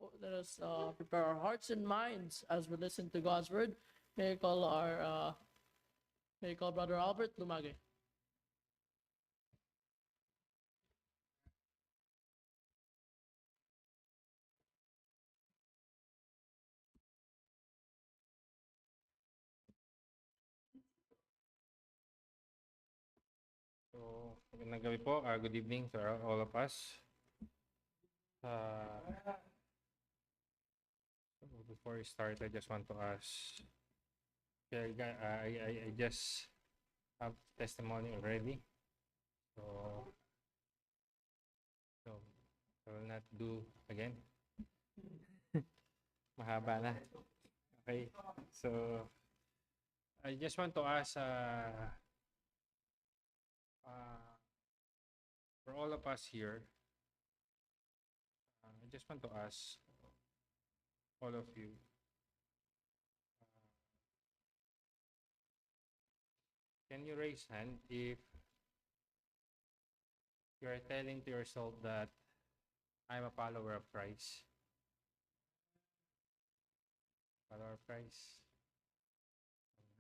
Let us prepare our hearts and minds as we listen to God's word. May I call Brother Albert Lumage. So, magandang gabi po. Good evening to all of us. Before we start, I just want to ask. I just have testimony already. So, I will not do again. Mahaba na. Okay. So, I just want to ask for all of us here, I just want to ask all of you, can you raise hand if you are telling to yourself that I'm a follower of Christ? Follower of Christ.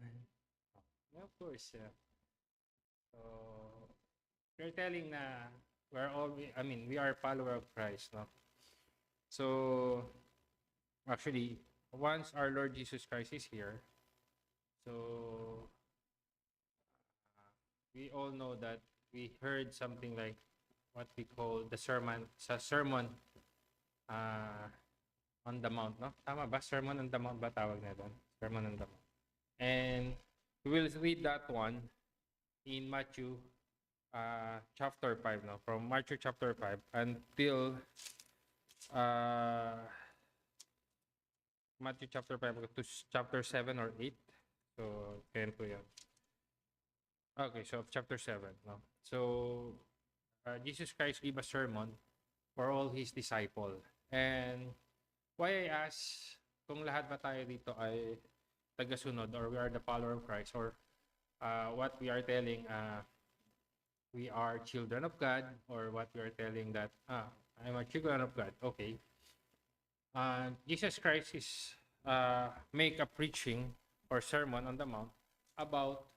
Yeah, of course, yeah. So, you're telling na we are follower of Christ, no? So, actually, once our Lord Jesus Christ is here, so we all know that we heard something like what we call the sermon on the Mount, no? Tama ba? Sermon on the Mount ba tawag na doon? Sermon on the Mount. And we will read that one in Matthew chapter 5, no? From Matthew chapter 5 until Matthew chapter 5 to chapter 7 or 8. So, kaya po yan. Okay, so chapter 7, no? So, Jesus Christ gave a sermon for all His disciple. And why I ask kung lahat ba tayo dito ay tagasunod or we are the follower of Christ or what we are telling we are children of God or what we are telling that I'm a children of God. Okay. Jesus Christ is make a preaching or sermon on the mount about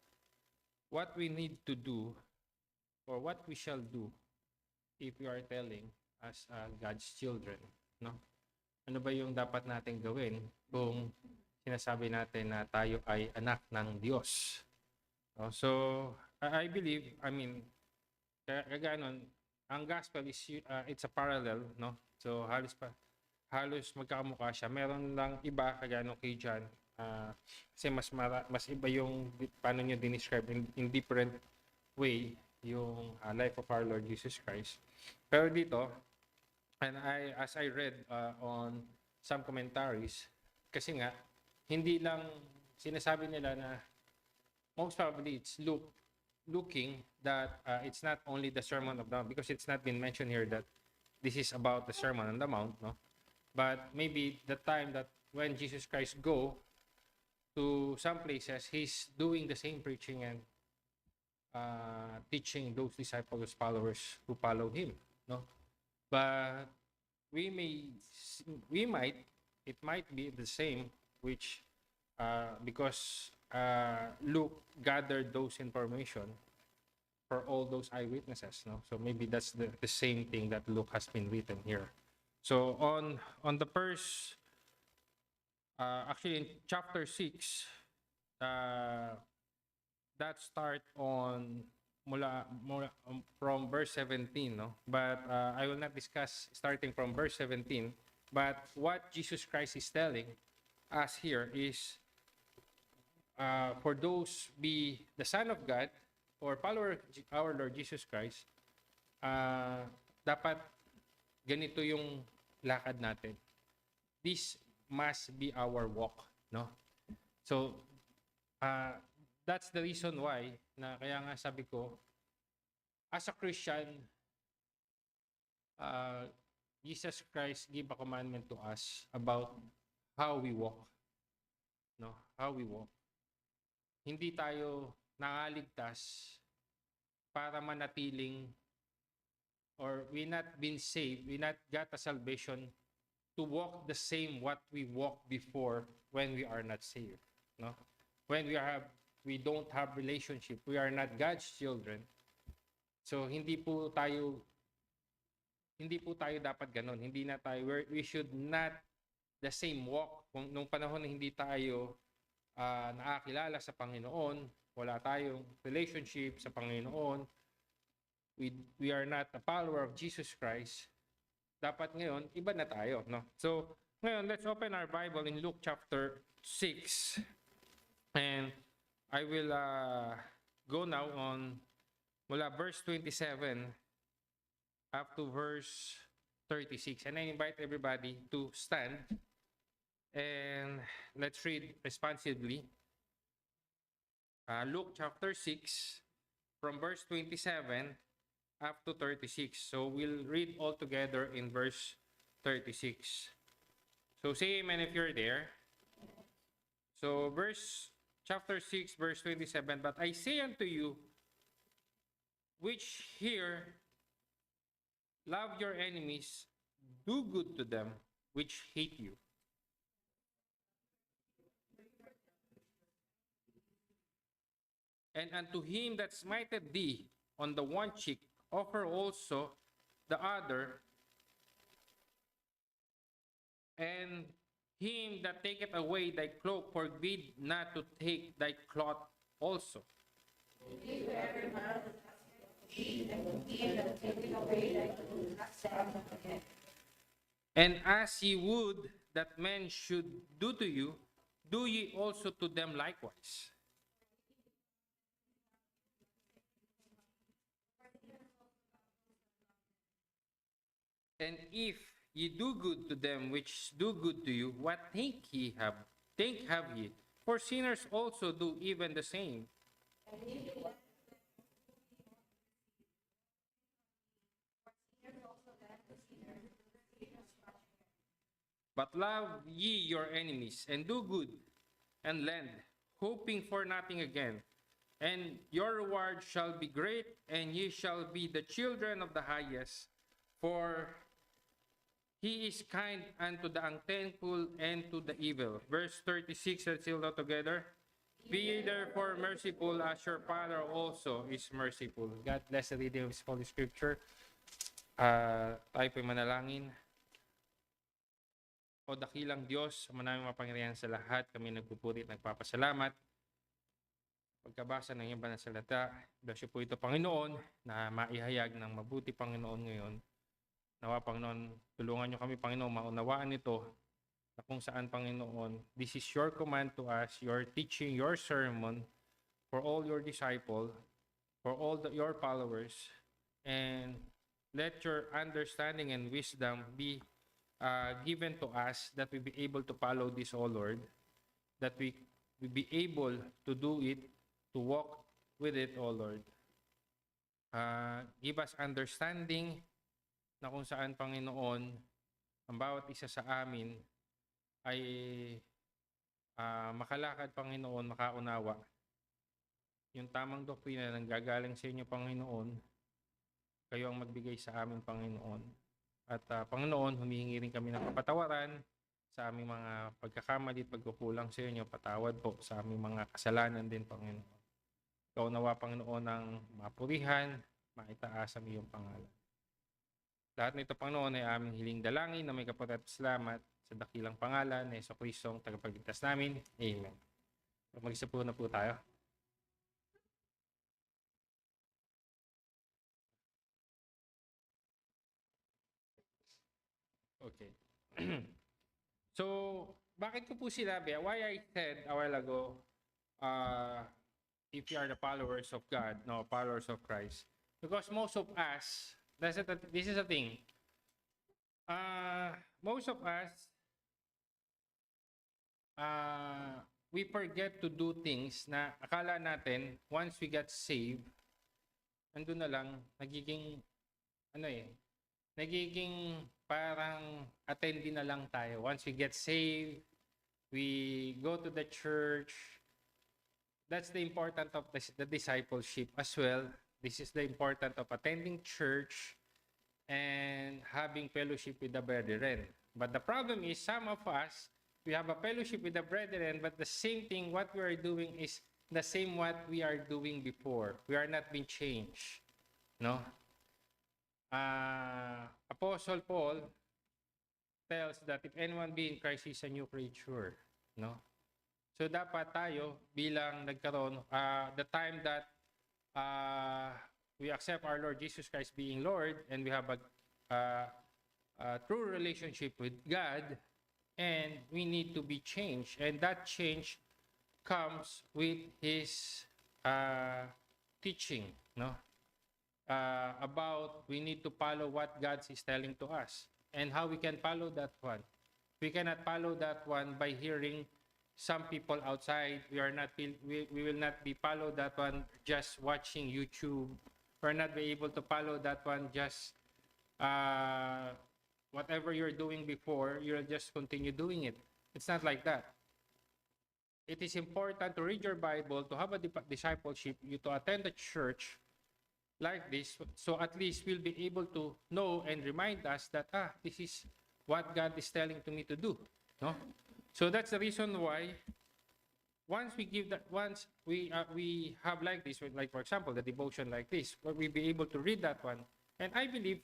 what we need to do or what we shall do if we are telling as God's children, no? Ano ba yung dapat natin gawin kung sinasabi natin na tayo ay anak ng Diyos? No? So, I believe, kaya ang gospel is it's a parallel, no? So, halos magkakamukha siya. Meron lang iba kagaya nung kay John. Kasi mas iba yung paano niya dinescribe in different way yung life of our Lord Jesus Christ. Pero dito, and as I read on some commentaries, kasi nga, hindi lang sinasabi nila na most probably it's looking that it's not only the Sermon of the Mount, because it's not been mentioned here that this is about the Sermon on the Mount, no? But maybe the time that when Jesus Christ go to some places, he's doing the same preaching and teaching those disciples, followers who follow him, no? But it might be the same, which because Luke gathered those information for all those eyewitnesses, no? So maybe that's the same thing that Luke has been written here. So on the first, actually in chapter 6, that start on from verse 17, no? But I will not discuss starting from verse 17. But what Jesus Christ is telling us here is for those be the Son of God or follower our Lord Jesus Christ, dapat ganito yung lakad natin. This must be our walk, no? So, that's the reason why na kaya nga sabi ko, as a Christian, Jesus Christ gave a commandment to us about how we walk, no? How we walk. Hindi tayo nangaligtas para manatiling or we not been saved, we not got a salvation to walk the same what we walked before when we are not saved, no? When we don't have relationship, we are not God's children. So hindi po tayo dapat ganun. Hindi na tayo, we should not the same walk. Kung nung panahon na hindi tayo nakakilala sa Panginoon, wala tayong relationship sa Panginoon, we are not a follower of Jesus Christ, dapat ngayon, iba na tayo, no? So, ngayon, let's open our Bible in Luke chapter 6. And I will go now on mula verse 27 up to verse 36. And I invite everybody to stand and let's read responsively. Luke chapter 6 from verse 27 up to 36. So we'll read all together in verse 36. So say amen if you're there. So chapter 6 verse 27, but I say unto you which hear, love your enemies, do good to them which hate you. And unto him that smiteth thee on the one cheek, offer also the other. And him that taketh away thy cloak, forbid not to take thy cloth also. And as ye would that men should do to you, do ye also to them likewise. And if ye do good to them which do good to you, what think have ye? For sinners also do even the same. But love ye your enemies, and do good, and lend, hoping for nothing again. And your reward shall be great, and ye shall be the children of the highest. For he is kind unto the unthankful and to the evil. Verse 36, let's all together. Be ye therefore merciful, as your Father also is merciful. God bless the reading of His Holy Scripture. Tayo po'y manalangin. O dakilang Diyos, manaming mapangyarihan sa lahat, kami nagpupuri at nagpapasalamat. Pagkabasa ng iyong banal na salita, bless po ito, Panginoon, na maihayag ng mabuti, Panginoon, ngayon. Nawa, Panginoon, tulungan niyo kami, Panginoon, maunawaan ito na kung saan, Panginoon, this is your command to us, your teaching, your sermon for all your disciples, for all your followers, and let your understanding and wisdom be given to us that we be able to follow this, O Lord, that we be able to do it, to walk with it, O Lord. Give us understanding na kung saan, Panginoon, ang bawat isa sa amin ay makalakad, Panginoon, makaunawa. Yung tamang doktrina na gagaling sa inyo, Panginoon, kayo ang magbigay sa amin, Panginoon. At Panginoon, humihingi rin kami ng kapatawaran sa aming mga pagkakamali at pagkukulang sa inyo. Patawad po sa aming mga kasalanan din, Panginoon. Ikaw nawa, Panginoon, ang mapurihan, maitaas ang iyong pangalan. Lahat nito, Panginoon, ay aming hiling dalangin na may kapatid at salamat sa dakilang pangalan na Jesucristo ang tagapagligtas namin. Amen. Mag-isa po na po tayo. Okay. So, bakit ko po sinabi? Why I said a while ago, if you are the followers of God, no, followers of Christ. Because most of us, this is the thing. Most of us, we forget to do things na akala natin, once we get saved, nandun na lang, nagiging parang attendee na lang tayo. Once we get saved, we go to the church. That's the importance of the discipleship as well. This is the importance of attending church. and having fellowship with the brethren. But the problem is some of us, we have a fellowship with the brethren, but the same thing, what we are doing is the same what we are doing before. We are not being changed. No? Apostle Paul tells that if anyone be in Christ, is a new creature. No? So dapat tayo bilang nagkaroon, the time that we accept our Lord Jesus Christ being Lord and we have a true relationship with God, and we need to be changed. And that change comes with His teaching, no? About we need to follow what God is telling to us. And how we can follow that one. We cannot follow that one by hearing some people outside. We will not be follow that one just watching YouTube. We're not be able to follow that one just whatever you're doing before, you'll just continue doing it. It's not like that. It is important to read your Bible, to have a discipleship, you to attend the church like this, so at least we'll be able to know and remind us that this is what God is telling to me to do. No? So that's the reason why once we have like this, like for example the devotion like this, where we be able to read that one, and I believe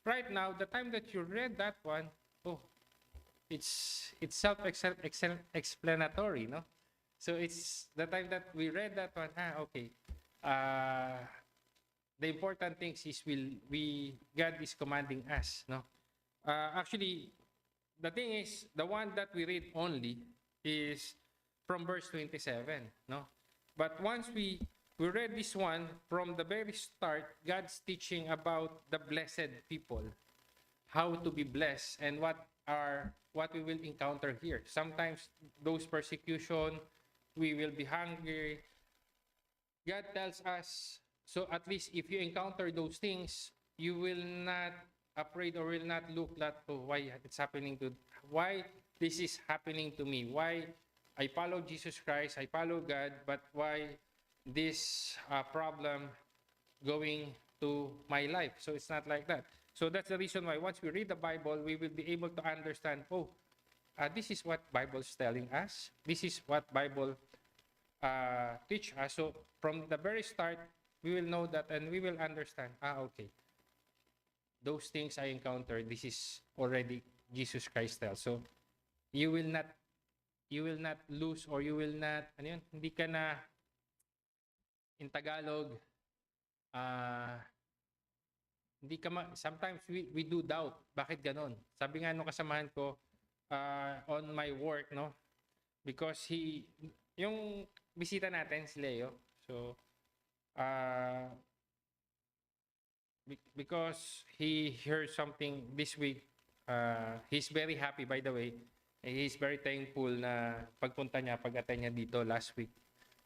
right now the time that you read that one, it's self-explanatory, no? So it's the time that we read that one. Okay. The important things is God is commanding us, no? Actually, the thing is, the one that we read only is from verse 27, no? But once we read this one from the very start, God's teaching about the blessed people, how to be blessed, and what we will encounter here. Sometimes those persecution, we will be hungry. God tells us, so at least if you encounter those things, you will not afraid or will not look at why this is happening to me, why I follow Jesus Christ, I follow God, but why this problem going to my life. So it's not like that. So that's the reason why once we read the Bible, we will be able to understand, this is what Bible is telling us. This is what Bible teach us. So from the very start, we will know that and we will understand, okay. Those things I encountered, this is already Jesus Christ tells. So you will not lose, or you will not, hindi ka na, in Tagalog, sometimes we do doubt. Bakit ganon? Sabi nga nung kasamahan ko, on my work, no? Because yung bisita natin, si Leo, so, because he heard something this week, he's very happy, by the way. He's very thankful na pag-attend niya dito last week.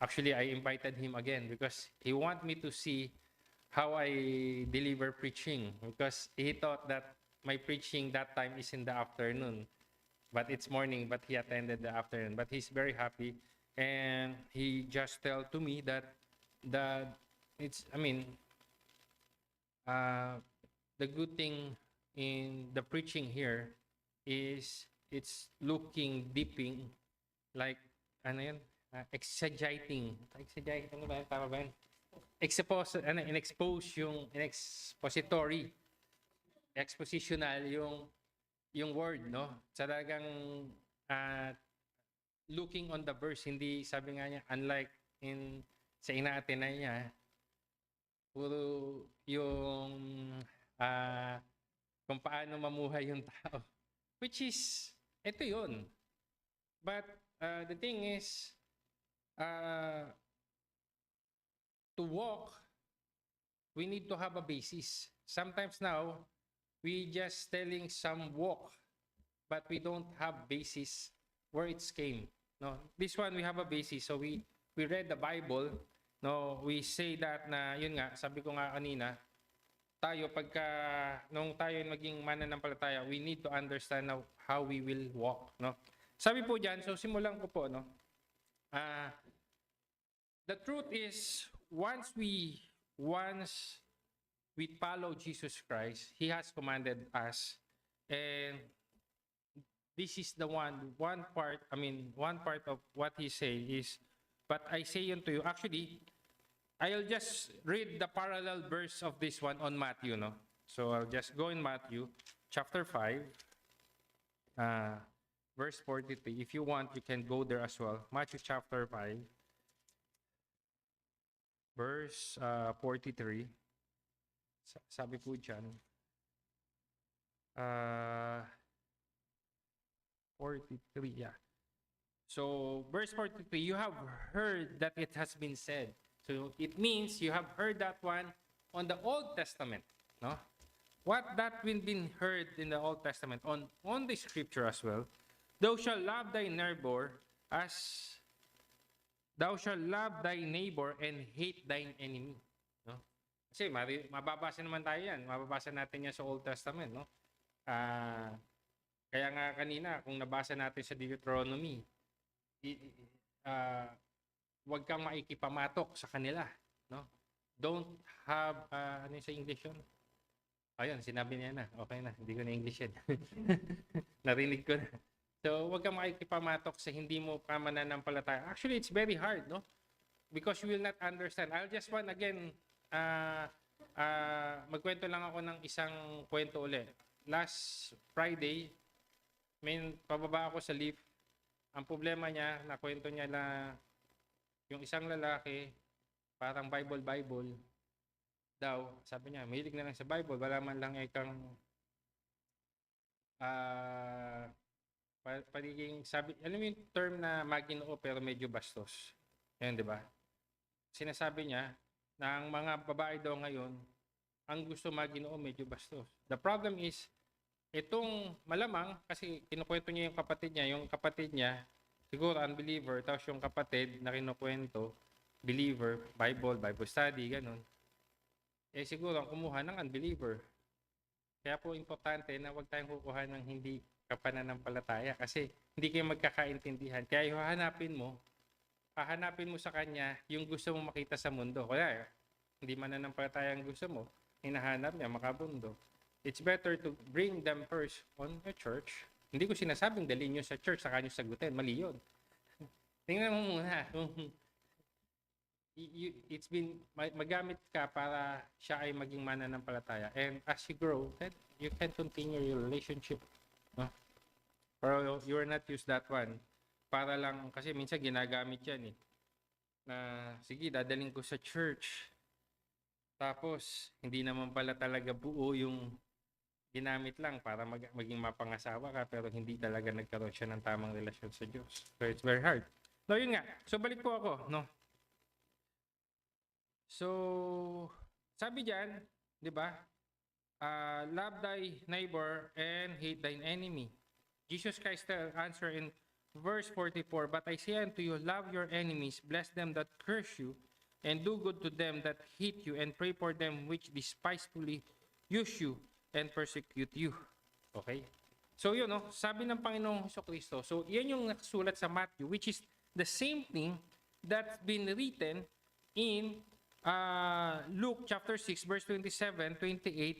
Actually, I invited him again because he want me to see how I deliver preaching, because he thought that my preaching that time is in the afternoon, but it's morning, but he attended the afternoon. But he's very happy, and he just tell to me that the good thing in the preaching here is it's looking deeping, like expositional yung word, no? Talagang looking on the verse, hindi, sabi nga niya, unlike sa ina-Athena niya, puro yung kung paano mamuhay yung tao, which is ito yun. But the thing is, to walk, we need to have a basis. Sometimes now, we just telling some walk, but we don't have basis where it came. No, this one we have a basis. So we read the Bible. No, we say that na yun nga, sabi ko nga kanina, tayo nung tayo maging mananampalataya, we need to understand now how we will walk, no? Sabi po diyan, so simulan ko po, no? The truth is, once we follow Jesus Christ, He has commanded us, and this is the one part of what He say is, but I say unto you, actually, I'll just read the parallel verse of this one on Matthew, no? So I'll just go in Matthew chapter 5, verse 43. If you want, you can go there as well. Matthew chapter 5, verse 43. Sabi po dyan, 43, yeah. So, verse 43, you have heard that it has been said. So, it means you have heard that one on the Old Testament, no? What that been heard in the Old Testament, on the scripture as well, thou shalt love thy neighbor as thou shalt love thy neighbor and hate thine enemy. No? Kasi mababasa naman tayo yan. Mababasa natin yan sa Old Testament. No? Kaya nga kanina, kung nabasa natin sa Deuteronomy, huwag kang maikipamatok sa kanila. No? Don't have, ano yung sa English yun? Ayun, sinabi niya na. Okay na, hindi ko na English yan. Narinig ko na. So, huwag kang makikipamatok sa hindi mo pa mananampalataya. Actually, it's very hard, no? Because you will not understand. I'll just want, again, magkwento lang ako ng isang kwento ulit. Last Friday, may pababa ako sa lift. Ang problema niya, nakwento niya na yung isang lalaki, parang Bible daw, sabi niya, mahilig na lang sa Bible, wala man lang ikang pagiging, sabi, alam mo yung term na maginoo pero medyo bastos. Yan, di ba? Sinasabi niya na ang mga babae daw ngayon, ang gusto maginoo medyo bastos. The problem is, itong malamang, kasi kinukwento niya yung kapatid niya, siguro unbeliever, tapos yung kapatid na kinukwento, believer, Bible study, ganun. Eh siguro ang kumuha ng unbeliever. Kaya po importante na huwag tayong kukuha ng hindi kapananampalataya kasi hindi kayo magkakaintindihan. Kaya hahanapin mo sa kanya yung gusto mo makita sa mundo. Kaya hindi mananampalataya ang gusto mo, hinahanap niya makabundo. It's better to bring them first on the church. Hindi ko sinasabing dalhin nyo sa church saka nyo sagutin. Mali yun. Tingnan mo muna it's been magamit ka para siya ay maging mananampalataya, and as you grow then you can continue your relationship, no? Pero you are not use that one para lang, kasi minsan ginagamit yan na sige dadalhin ko sa church tapos hindi naman pala talaga buo yung ginamit lang para maging mapangasawa ka pero hindi talaga nagkaroon siya ng tamang relasyon sa Diyos. So it's very hard. No, yun nga. So balik po ako, no? So, sabi diyan, 'di ba? Love thy neighbor and hate thine enemy. Jesus Christ answer in verse 44, but I say unto you, love your enemies, bless them that curse you, and do good to them that hate you, and pray for them which despitefully use you and persecute you. Okay? So yun, no? Sabi ng Panginoong Jesucristo. So yan yung nakasulat sa Matthew, which is the same thing that's been written in Luke chapter 6 verse 27, 28,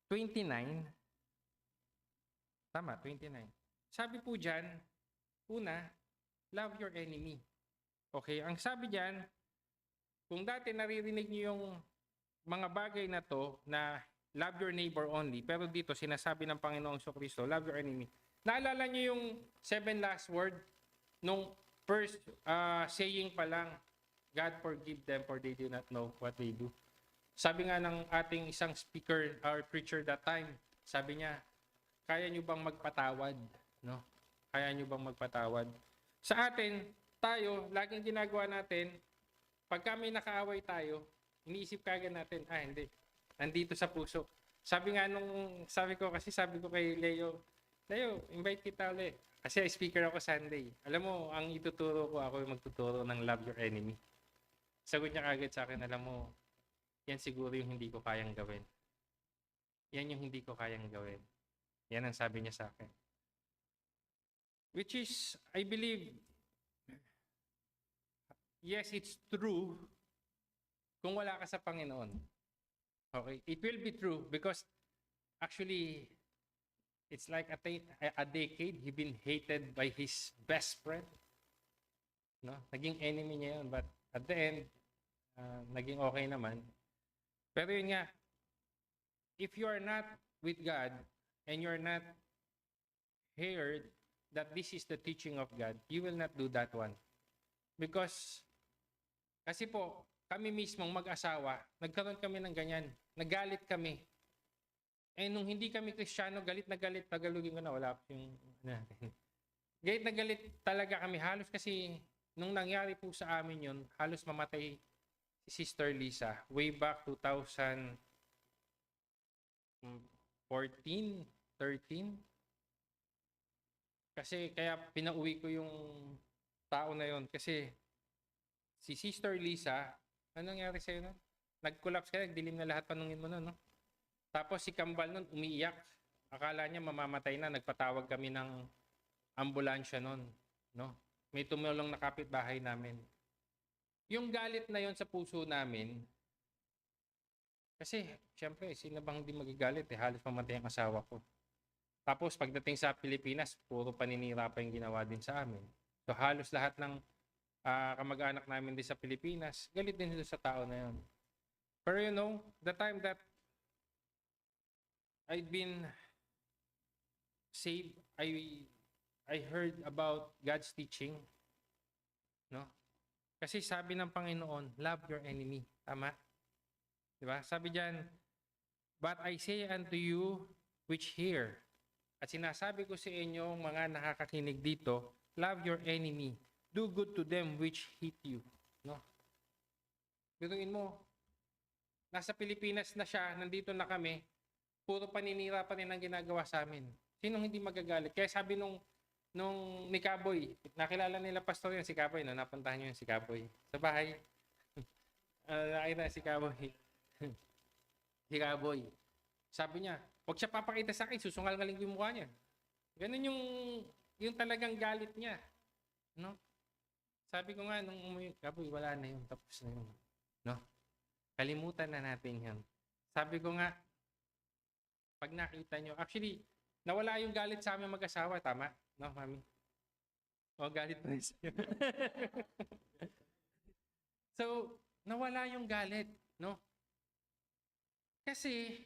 29. Tama, 29. Sabi po diyan, una, love your enemy. Okay, ang sabi diyan, kung dati naririnig niyo yung mga bagay na to na love your neighbor only, pero dito sinasabi ng Panginoong Jesucristo, love your enemy. Naalala niyo yung 7 last word nung first saying pa lang, God forgive them for they do not know what they do. Sabi nga ng ating isang speaker or preacher that time, sabi niya, kaya nyo bang magpatawad? No? Kaya nyo bang magpatawad? Sa atin, tayo, laging ginagawa natin, pag kami nakaaway tayo, iniisip kagad natin, hindi. Nandito sa puso. Sabi ko kay Leo, invite kita ulit. Kasi speaker ako Sunday. Alam mo, ang ituturo ko, ako yung magtuturo ng love your enemy. Sagot niya kagad sa akin, alam mo, yan siguro yung hindi ko kayang gawin. Yan yung hindi ko kayang gawin. Yan ang sabi niya sa akin. Which is, I believe, yes, it's true kung wala ka sa Panginoon. Okay? It will be true because actually, it's like a decade he been hated by his best friend. No? Naging enemy niya yun. But at the end, naging okay naman. Pero yun nga, if you are not with God and you're not heard that this is the teaching of God, you will not do that one. Because, kasi po, kami mismong mag-asawa, nagkaroon kami ng ganyan. Nagalit kami. Eh, nung hindi kami Kristiyano, galit na galit, Tagalogin ko na, wala pa yung, galit na galit talaga kami. Halos kasi, nung nangyari po sa amin yun, halos mamatay si Sister Lisa, way back 2014, 13. Kasi kaya pinauwi ko yung tao na yon kasi si Sister Lisa, ano nangyari sa'yo nun? Nag-collapse ka, nagdilim na lahat, panungin mo nun, no? Tapos si Kambal nun, umiiyak. Akala niya mamamatay na, nagpatawag kami ng ambulansya nun, no? May tumulong na kapitbahay namin. Yung galit na yon sa puso namin, kasi, syempre, sino bang hindi magagalit? Halos mamatay ang asawa ko. Tapos, pagdating sa Pilipinas, puro paninira pa yung ginawa din sa amin. So, halos lahat ng kamag-anak namin din sa Pilipinas, galit din dito sa tao na yun. Pero you know, the time that I've been saved, I heard about God's teaching. No? Kasi sabi ng Panginoon, love your enemy. Tama? Diba? Sabi diyan, but I say unto you which hear. At sinasabi ko sa inyo, mga nakakakinig dito, love your enemy. Do good to them which hate you. No? Biruin mo, nasa Pilipinas na siya, nandito na kami, puro paninira pa rin ang ginagawa sa amin. Sinong hindi magagalit? Kaya sabi nung ni Kaboy, nakilala nila pastor yun, si Kaboy, no? Napuntahan nyo yung si Kaboy sa bahay. Nakita si Kaboy. Si Kaboy. Sabi niya, huwag siya papakita sa akin, susungal-ngaling ko yung mukha niya. Ganun yung talagang galit niya. No? Sabi ko nga, nung umuwi, Kaboy, wala na yun, tapos na yun. No? Kalimutan na natin yan. Sabi ko nga, pag nakita nyo, actually, nawala yung galit sa aming mag-asawa, tama? No, mami? O, galit pa rin sa'yo. So, nawala yung galit, no? Kasi,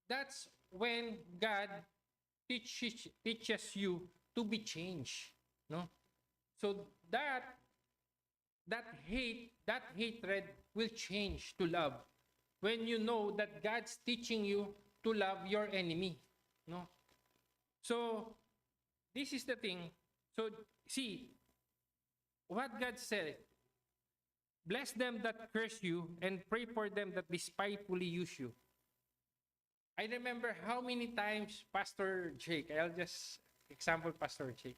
that's when God teaches you to be changed, no? So, that hatred will change to love when you know that God's teaching you to love your enemy, no? So, this is the thing. So, see, what God said, bless them that curse you and pray for them that despitefully use you. I remember how many times Pastor Jake, I'll just example Pastor Jake,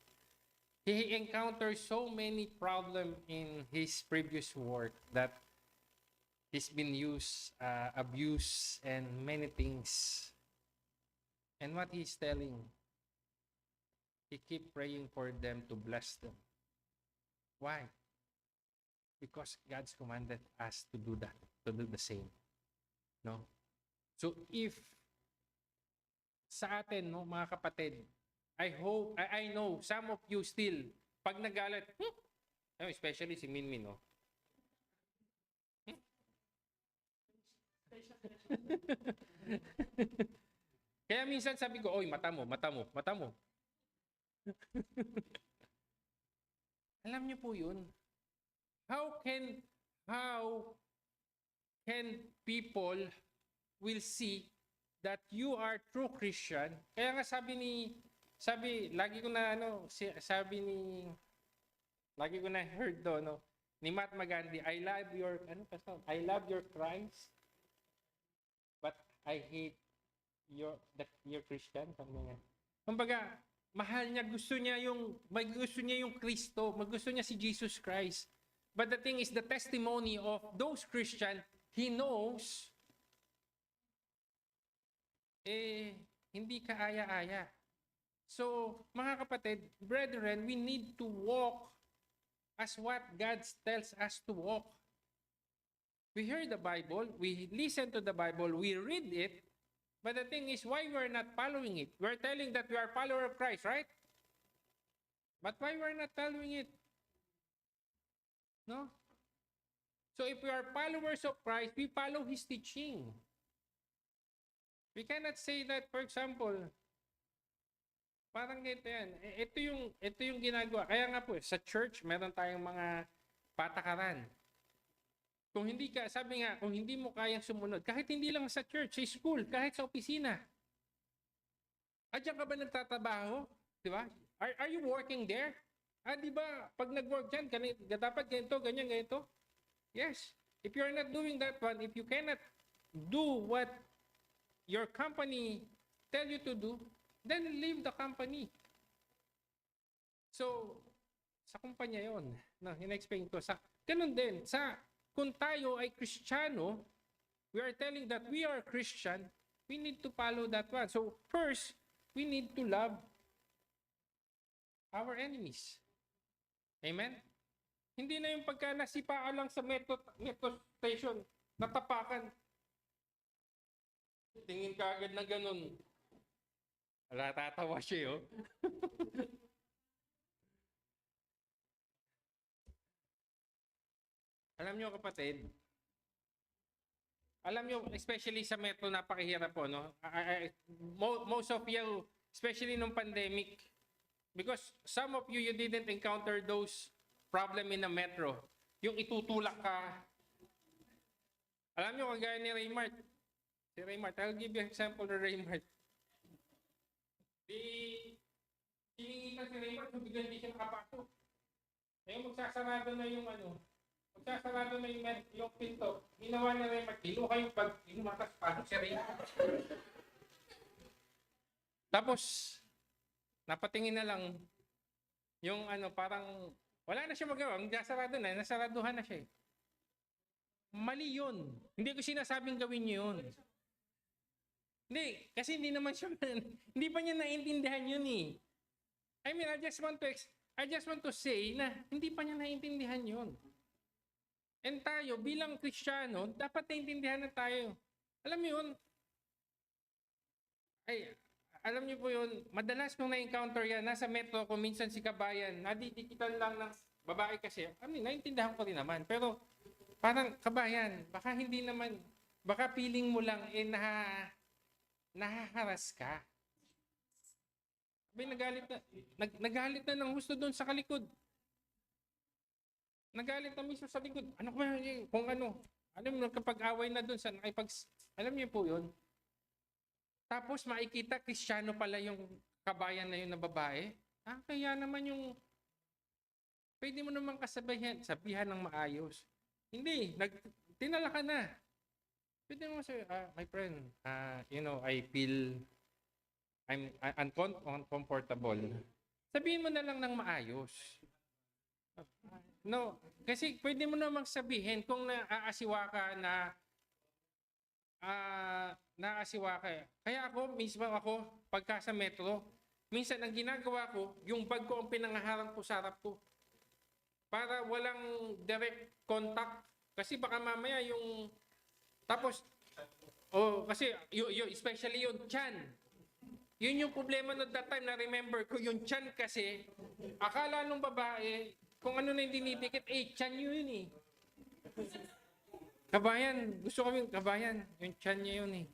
he encountered so many problems in his previous work that he's been used, abused, and many things. And what he's telling, he keep praying for them to bless them. Why? Because God's commanded us to do that, to do the same. No? So if sa atin, no, mga kapatid, I know some of you still, pag nagalit, especially si Minmin, no? Kaya minsan sabi ko, oy, mata mo. Alam niyo po yun. How can people will see that you are true Christian? Kaya nga lagi ko na heard do, no, ni Mahatma Gandhi, I love your Christ, but I hate your Christian. Kumbaga, mahal niya, gusto niya yung Kristo, gusto niya si Jesus Christ. But the thing is, the testimony of those Christian, he knows, hindi ka aya-aya. So, mga kapatid, brethren, we need to walk as what God tells us to walk. We hear the Bible, we listen to the Bible, we read it, but the thing is, why we're not following it? We're telling that we are follower of Christ, right? But why we're not following it? No? So if we are followers of Christ, we follow His teaching. We cannot say that, for example, parang ganito yan. Ito yung ginagawa. Kaya nga po, sa church, meron tayong mga patakaran. Kung hindi ka, sabi nga, kung hindi mo kayang sumunod, kahit hindi lang sa church, sa school, kahit sa opisina. Diyan ka ba nagtatrabaho? Di ba? Are you working there? Di ba, pag nag-work dyan, dapat ganito, ganyan, ganito? Yes. If you're not doing that one, if you cannot do what your company tell you to do, then leave the company. So, sa kumpanya yon, no, in-explain ko. Ganun din, kung tayo ay Kristiyano, we are telling that we are Christian, we need to follow that one. So, first, we need to love our enemies. Amen? Hindi na yung pagka nasipaan lang sa metro station, natapakan. Tingin ka agad na ganun. Wala, tatawa siya, oh. Alam nyo, kapatid, especially sa metro, napakahirap po, no? Most of you, especially nung pandemic, because some of you didn't encounter those problem in the metro. Yung itutulak ka. Alam nyo, kagaya ni Raymart. Si Raymart, I'll give you an example of Raymart. Siningitan si Raymart, so biglang hindi siya nakapasok. Ngayon, magsasarado na yung yung pinto. Ginawa ni Raymart, kinuha yung lumakas, pasok si Raymart. Tapos, napatingin na lang yung parang wala na siya magawa. Nasaraduhan na siya. Mali yun. Hindi ko sinasabing gawin niyo yun. Hindi, kasi hindi naman siya, hindi pa niya naiintindihan yun eh. I mean, I just want to say na hindi pa niya naiintindihan yun. And tayo, bilang Kristiyano, dapat naiintindihan na tayo. Alam mo yun? Alam niyo po yun, madalas nung na-encounter yan, nasa metro ko, minsan si kabayan, nadidikitan lang ng babae kasi. Naiintindihan ko rin naman. Pero parang kabayan, baka hindi naman, baka feeling mo lang, nahaharas ka. Nagalit na ng gusto doon sa kalikod. Nagalit na mismo sa likod. Ano ba yun? Kung ano. Alam mo, kapag-away na doon sa alam niyo po yun. Tapos makikita, Kristiyano pala yung kabayan na yun na babae. Kaya naman pwede mo naman sabihan ng maayos. Hindi, tinala ka na. Pwede mo sabi, my friend, I feel I'm uncomfortable. Sabihin mo na lang ng maayos. No, kasi pwede mo namang sabihin kung naaasiwa ka naasiwa ka. Kaya mismo ako, pagka sa metro, minsan ang ginagawa ko, yung bag ko ang pinangaharang ko sa harap ko. Para walang direct contact. Kasi baka mamaya tapos, kasi especially yung tiyan. Yun yung problema noong that time, na-remember ko, yung tiyan kasi, akala nung babae, kung ano na yung dinidikit, tiyan yun eh. Kabayan, gusto kami kabayan, yung tiyan niya yun eh.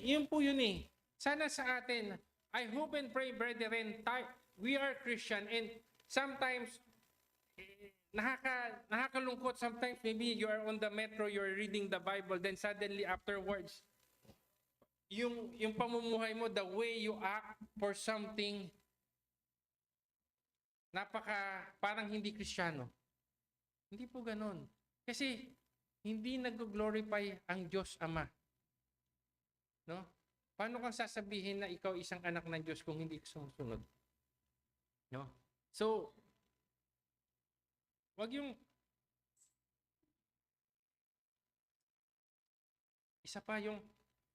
Yun po yun eh. Sana sa atin, I hope and pray, brethren, we are Christian and sometimes, nakakalungkot sometimes. Maybe you are on the metro, you're reading the Bible, then suddenly afterwards, yung pamumuhay mo, the way you act for something, parang hindi Kristiyano. Hindi po ganun. Kasi, hindi nag-glorify ang Diyos Ama. No? Paano kang sasabihin na ikaw isang anak ng Diyos kung hindi ka sumusunod? No? So, wag yung isa pa yung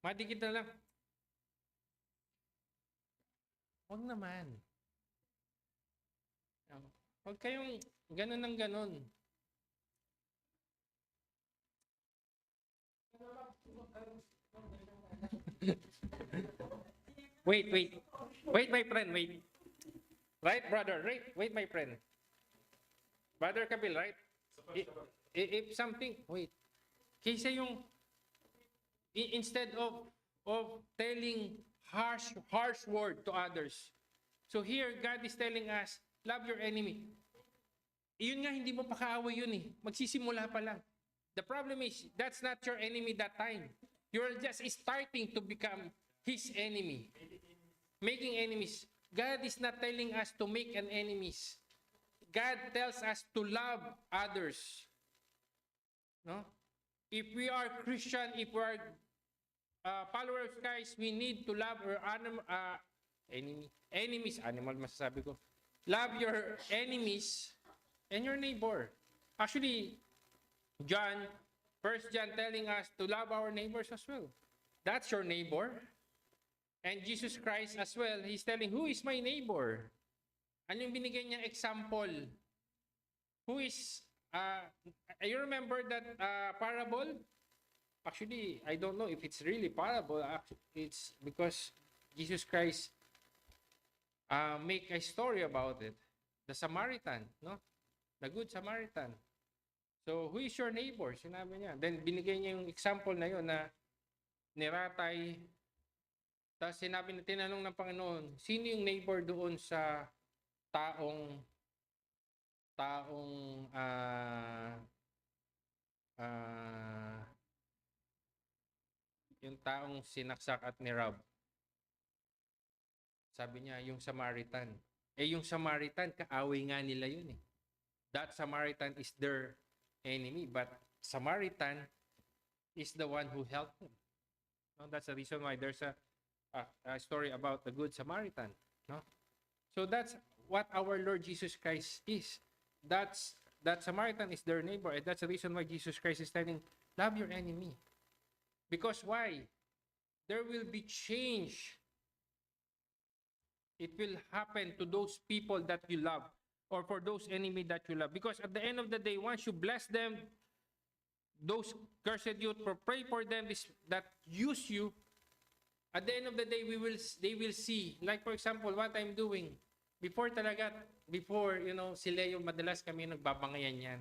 madikit na lang. Wag naman. Wag kayong Ganun ang ganun. Wait, wait. Wait, my friend, wait. Right, brother? Wait, my friend. Brother Kabil, right? If something, wait. Kaysa yung, instead of telling harsh word to others. So here, God is telling us, love your enemy. Yun nga, hindi mo pa kaaway yun eh. Magsisimula pa lang. The problem is, that's not your enemy that time. You're just starting to become his enemy. Making enemies. God is not telling us to make an enemies. God tells us to love others. No? If we are Christian, if we are followers of Christ, we need to love our enemies, animal masasabi ko. Love your enemies and your neighbor. Actually, First John telling us to love our neighbors as well. That's your neighbor. And Jesus Christ as well, He's telling, who is my neighbor? Ano yung binigay niyang example? Who is, you remember that parable? Actually, I don't know if it's really parable. It's because Jesus Christ make a story about it. The Samaritan, no? The Good Samaritan. So, who is your neighbor? Sinabi niya. Then, binigay niya yung example na yun na niratay. Tapos sinabi na, tinanong ng Panginoon, sino yung neighbor doon sa taong yung taong sinaksak at nirab? Sabi niya, yung Samaritan. Yung Samaritan, kaaway nga nila yun eh. That Samaritan is their enemy, but Samaritan is the one who helped them. No, that's the reason why there's a story about the Good Samaritan. No, so that's what our Lord Jesus Christ is. That Samaritan is their neighbor, and that's the reason why Jesus Christ is telling, love your enemy. Because why? There will be change. It will happen to those people that you love, or for those enemy that you love. Because at the end of the day, once you bless them, those cursed you, pray for them that use you, at the end of the day, they will see. Like for example, what I'm doing. Before, si Leo, madalas kami nagbabangayan yan.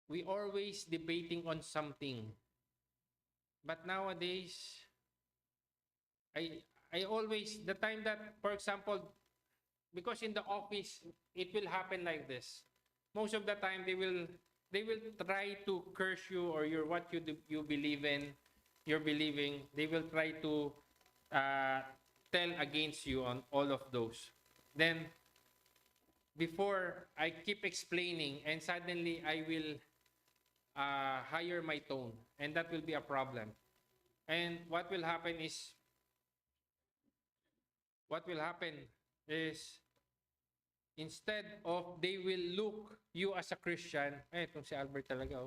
We always debating on something. But nowadays, I always, the time that, for example, because in the office, it will happen like this. Most of the time, they will try to curse you or what you believe in, you're believing. They will try to tell against you on all of those. Then, before I keep explaining, and suddenly I will higher my tone, and that will be a problem. And what will happen is, instead of they will look you as a Christian, itong si Albert talaga,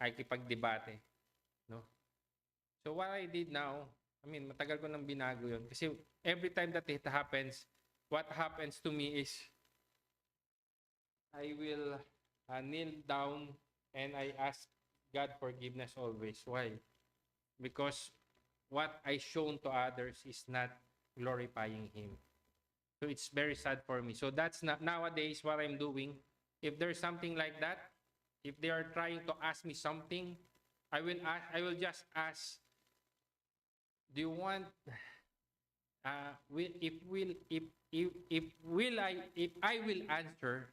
ay kipagdebate. No? So what I did now, matagal ko nang binago yun. Kasi every time that it happens, what happens to me is, I will kneel down and I ask God forgiveness always. Why? Because what I shown to others is not glorifying Him. So it's very sad for me. So that's not nowadays what I'm doing. If there's something like that, if they are trying to ask me something, I will just ask, do you want if I will answer,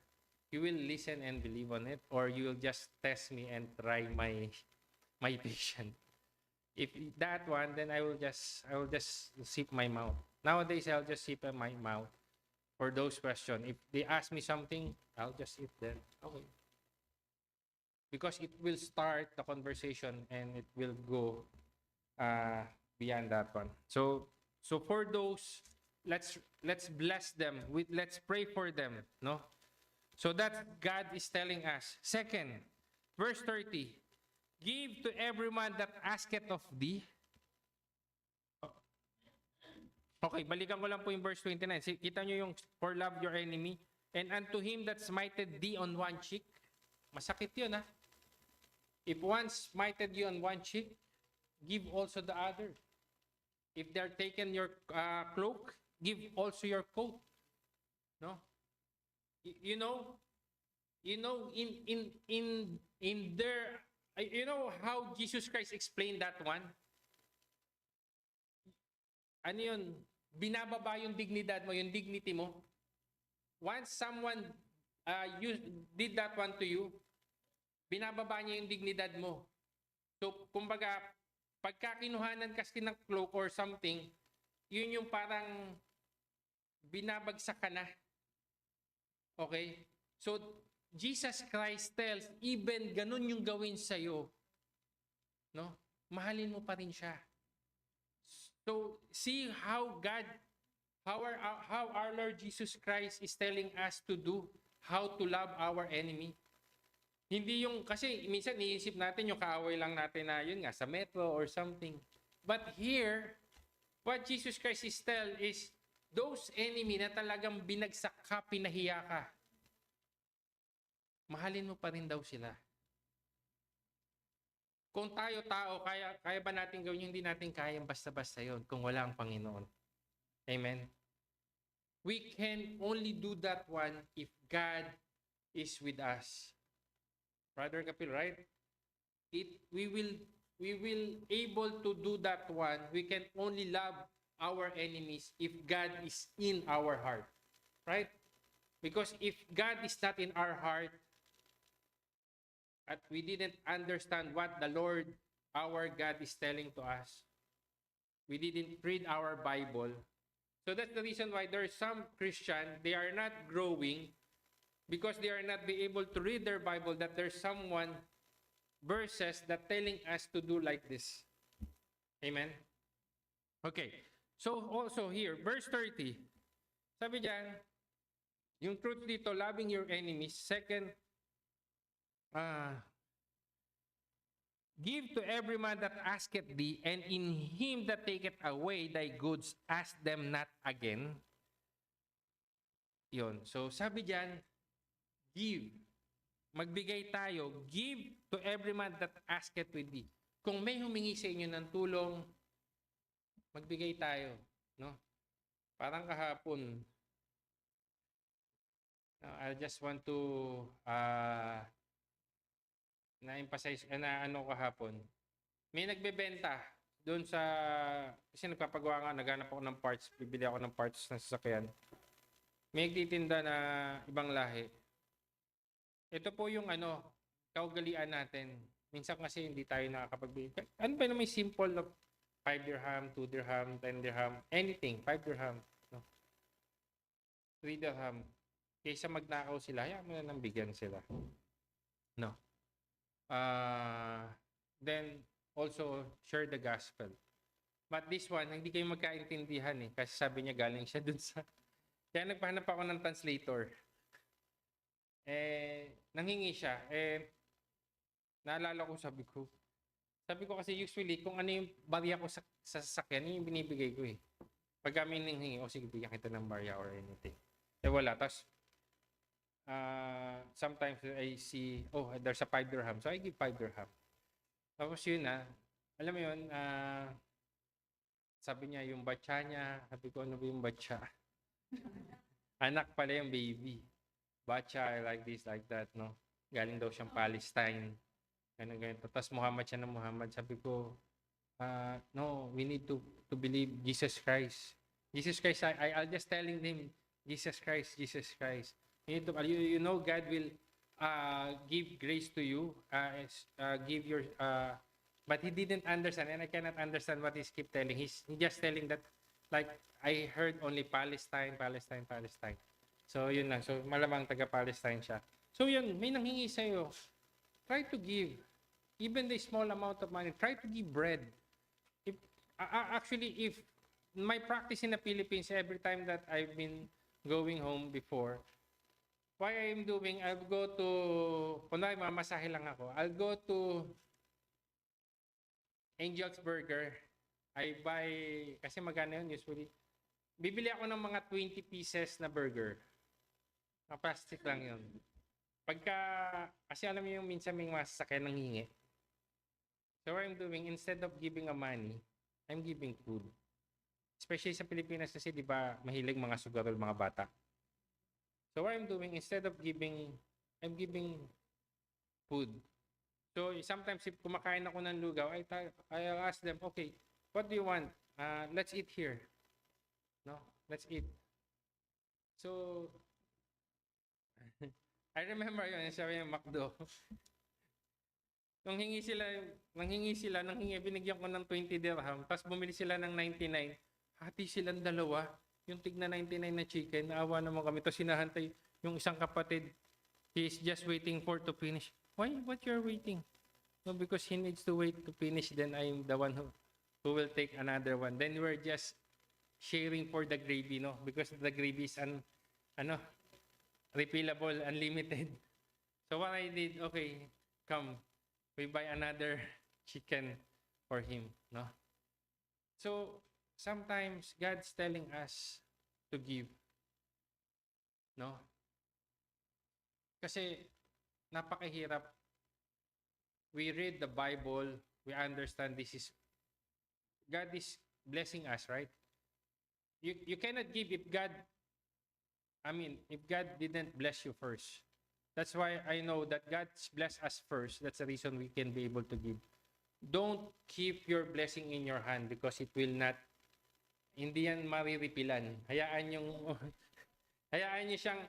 you will listen and believe on it, or you will just test me and try my patience. If that one, then I will just sip my mouth. Nowadays, I'll just sip my mouth for those questions. If they ask me something, I'll just eat them. Okay. Because it will start the conversation and it will go beyond that one. So for those, let's bless them. Let's pray for them. No. So that God is telling us. Second, verse 30. Give to everyone that asketh of thee. Okay, balikan ko lang po yung verse 29. Kita nyo yung for love your enemy. And unto him that smited thee on one cheek, masakit yun, ha? If one smited you on one cheek, give also the other. If they're taken your cloak, give also your coat. No? You know, in their, you know how Jesus Christ explained that one? Ano yun? Binababa yung dignidad mo, yung dignity mo. Once someone you did that one to you, binababa niya yung dignidad mo. So, kumbaga, pagka kinuhanan kasi ng cloak or something, yun yung parang binabagsak ka na. Okay? So, Jesus Christ tells, even ganun yung gawin sa'yo, no? Mahalin mo pa rin siya. So, see how God, how our Lord Jesus Christ is telling us to do, how to love our enemy. Hindi yung, kasi minsan niisip natin yung kaaway lang natin na yun nga, sa metro or something. But here, what Jesus Christ is tell is, those enemy na talagang binagsak ka, pinahiya ka, mahalin mo pa rin daw sila. Kung tayo tao, kaya ba natin gawin yung hindi natin kayang basta-basta yun kung wala ang Panginoon? Amen? We can only do that one if God is with us. Brother Kapil, right? We will able to do that one. We can only love our enemies if God is in our heart. Right? Because if God is not in our heart, at we didn't understand what the Lord, our God, is telling to us, we didn't read our Bible. So that's the reason why there are some Christian, they are not growing because they are not be able to read their Bible, that there's someone verses that telling us to do like this. Amen? Okay. So also here, verse 30. Sabi diyan, yung truth dito, loving your enemies. Second, give to every man that asketh thee, and in him that taketh away thy goods, ask them not again. Yon. So sabi diyan, give. Magbigay tayo. Give to every man that asketh with thee. Kung may humingi sa inyo ng tulong, magbigay tayo. No? Parang kahapon, I just want to na-emphasize, kahapon. May nagbebenta doon sa, kasi nagpapagawa nga, naghanap ako ng parts, bibili ako ng parts ng sasakyan. May nagtitinda na ibang lahi. Ito po yung kaugalian natin. Minsan kasi hindi tayo nakakapagbili. Ano ba na may simple na 5 dirham, 2 dirham, 10 dirham, anything, 5 dirham, no? 3 dirham. Kaysa magnakaw sila, hayaan mo na nang bigyan sila. No. Then also share the gospel. But this one, hindi kayo magkaintindihan kasi sabi niya galing siya dun sa, kaya nagpahanap ako ng translator. Nanghingi siya. Naalala ko, sabi ko kasi usually kung ano yung barya ko sa sasakyan, yun yung binibigay ko Pag kami nanghingi, sige, bigyan kita ng barya or anything. Wala. Tapos sometimes I see, there's a 5 dirham. So I give 5 dirham. Tapos yun alam mo yun, sabi niya yung batya niya, sabi ko, ano ba yung batya? Anak pala yung baby. Batya, like this, like that, no? Galing daw siyang Palestine. Ganito. Tapos Muhammad siya ng Muhammad. Sabi ko, no, we need to believe Jesus Christ. Jesus Christ, I'll just telling him, Jesus Christ, Jesus Christ. You know God will give grace to you, give your but he didn't understand, and I cannot understand what he's keep telling. He's just telling that, like, I heard only Palestine. So yun lang. So malamang taga-Palestine siya. So yun, may nanghingi sa'yo. Try to give. Even the small amount of money, try to give bread. If my practice in the Philippines, every time that I've been going home before, what I'm doing, I'll go to, kunwari mamasahe lang ako, I'll go to Angel's Burger. I buy, kasi magkano yun usually, bibili ako ng mga 20 pieces na burger. Plastic lang yun. Pagka, kasi alam niyo yung minsan may mga sasakyan ng hingi. So what I'm doing, instead of giving a money, I'm giving food. Especially sa Pilipinas kasi, di ba, mahilig mga sugarol, mga bata. So what I'm doing, instead of giving, I'm giving food. So sometimes if kumakain ako ng lugaw, I'll ask them, okay, what do you want? Let's eat here. No, let's eat. So, I remember yun, sabi yung McDo. Nung nanghingi sila, binigyan ko ng 20 dirham, tapos bumili sila ng 99, hati silang dalawa, yung tigna 99 na chicken, naawa naman kami, tapos sinahantay yung isang kapatid, he is just waiting for to finish. Why? What you're waiting? No, because he needs to wait to finish, then I'm the one who will take another one. Then we're just sharing for the gravy, no? Because the gravy is refillable, unlimited. So what I did, okay, come, we buy another chicken for him, no? So sometimes God's telling us to give, no? Kasi napakahirap. We read the Bible, we understand God is blessing us, right? You cannot give if God didn't bless you first. That's why I know that God's blessed us first. That's the reason we can be able to give. Don't keep your blessing in your hand because it will not, hindi yan mariripilan. Hayaan nyo siyang,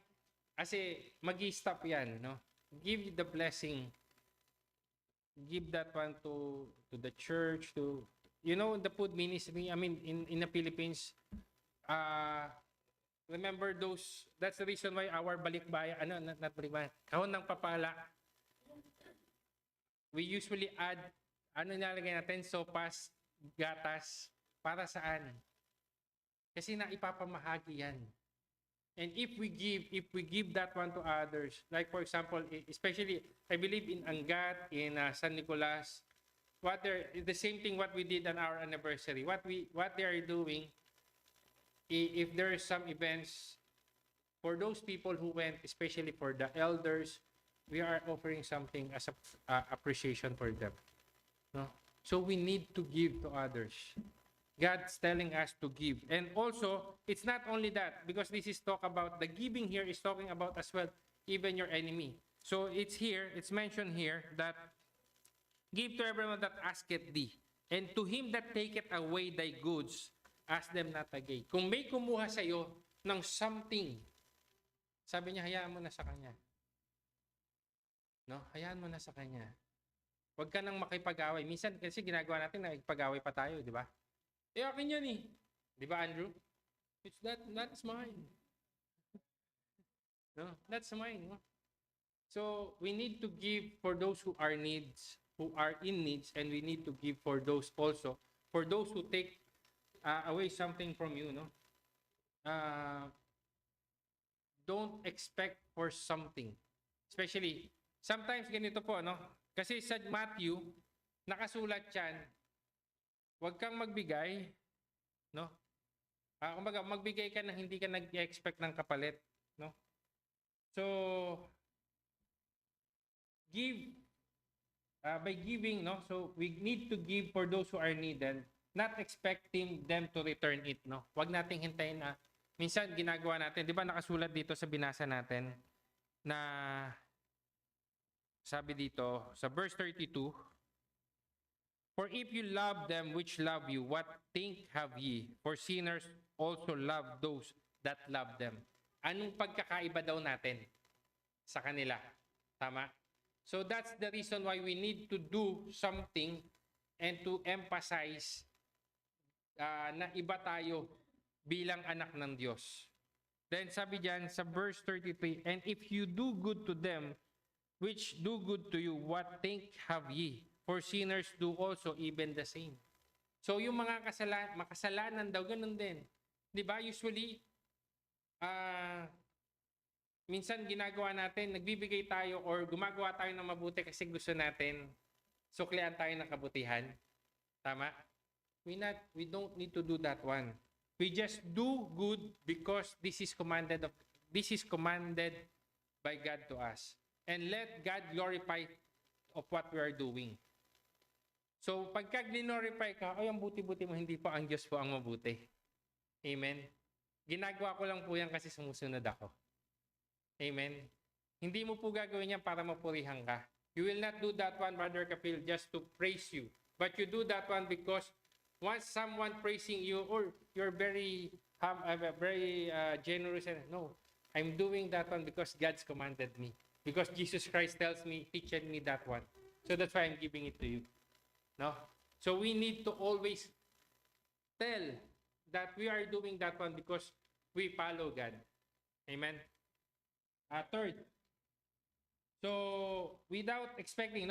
kasi mag-stop yan, no? Give the blessing. Give that one to the church, to, the food ministry. In the Philippines, remember those, that's the reason why our balikbayan, not balikbayan, kahon ng papala, we usually add, nilalagay natin, sopas, gatas, para saan? Kasi na ipapamahagi yan. And if we give that one to others, like for example, especially, I believe in Angat, in San Nicolas, the same thing what we did on our anniversary. What they are doing, if there is some events, for those people who went, especially for the elders, we are offering something as a appreciation for them. No? So we need to give to others. God's telling us to give. And also, it's not only that, because this is talk about, the giving here is talking about as well, even your enemy. So it's mentioned here that, give to everyone that asketh thee, and to him that taketh away thy goods, ask them not again. Kung may kumuha sa iyo ng something, sabi niya, hayaan mo na sa kanya. No? Hayaan mo na sa kanya. Huwag ka nang makipag-away. Minsan kasi ginagawa natin, nagpag-away pa tayo, di ba? Akin yan eh. Di ba, Andrew? That's mine. No, that's mine. No? So, we need to give for those who are in needs, and we need to give for those also, for those who take away something from you, no? Don't expect for something. Especially, sometimes ganito po, no? Kasi sa Matthew, nakasulat yan, huwag kang magbigay, no? Kumbaga, magbigay ka na hindi ka nag-expect ng kapalit, no? So, give, by giving, no? So, we need to give for those who are needed, not expecting them to return it, no? Huwag nating hintayin na, minsan ginagawa natin, di ba nakasulat dito sa binasa natin, na, sabi dito, sa verse 32, for if you love them which love you, what think have ye? For sinners also love those that love them. Anong pagkakaiba daw natin sa kanila? Tama? So that's the reason why we need to do something and to emphasize na iba tayo bilang anak ng Diyos. Then sabi diyan sa verse 33, and if you do good to them which do good to you, what think have ye? For sinners do also even the same. So yung mga makasalanan daw, ganun din. Di ba? Usually, minsan ginagawa natin, nagbibigay tayo or gumagawa tayo ng mabuti kasi gusto natin suklian tayo ng kabutihan. Tama? We don't need to do that one. We just do good because this is commanded of, this is commanded by God to us. And let God glorify of what we are doing. So, pagka glorify ka, ay, ang buti-buti mo, hindi po ang Diyos po ang mabuti. Amen? Ginagawa ko lang po yan kasi sumusunod ako. Amen? Hindi mo po gagawin yan para mapurihan ka. You will not do that one, Brother Kapil, just to praise you. But you do that one because once someone praising you, or you're very generous, and no, I'm doing that one because God's commanded me. Because Jesus Christ tells me, teach me that one. So that's why I'm giving it to you. No? So we need to always tell that we are doing that one because we follow God. Amen? Third, so without expecting